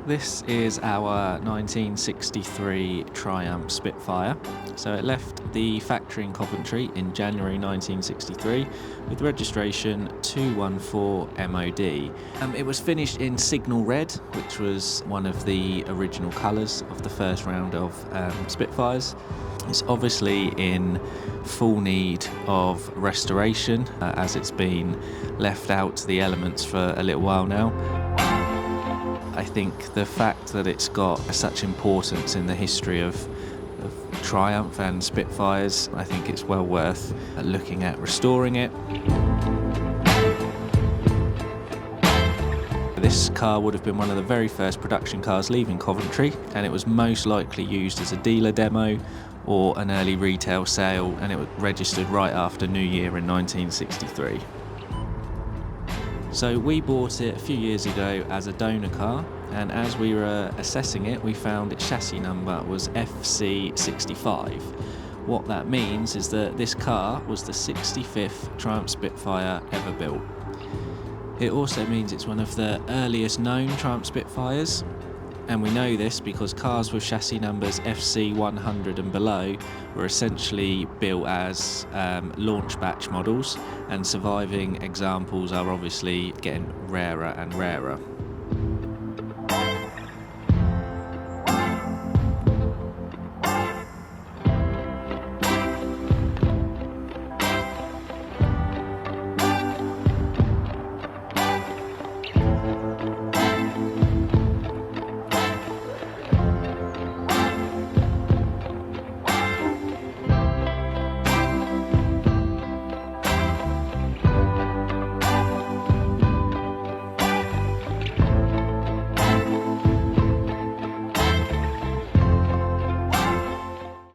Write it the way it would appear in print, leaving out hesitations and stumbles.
This is our 1963 Triumph Spitfire. So it left the factory in Coventry in January 1963 with registration 214 MOD. It was finished in signal red, which was one of the original colours of the first round of Spitfires. It's obviously in full need of restoration as it's been left out to the elements for a little while now. I think the fact that it's got such importance in the history of Triumph and Spitfires, I think it's well worth looking at restoring it. This car would have been one of the very first production cars leaving Coventry, and it was most likely used as a dealer demo or an early retail sale, and it was registered right after New Year in 1963. So we bought it a few years ago as a donor car, and as we were assessing it, we found its chassis number was FC65. What that means is that this car was the 65th Triumph Spitfire ever built. It also means it's one of the earliest known Triumph Spitfires, and we know this because cars with chassis numbers FC100 and below were essentially built as launch batch models, and surviving examples are obviously getting rarer and rarer.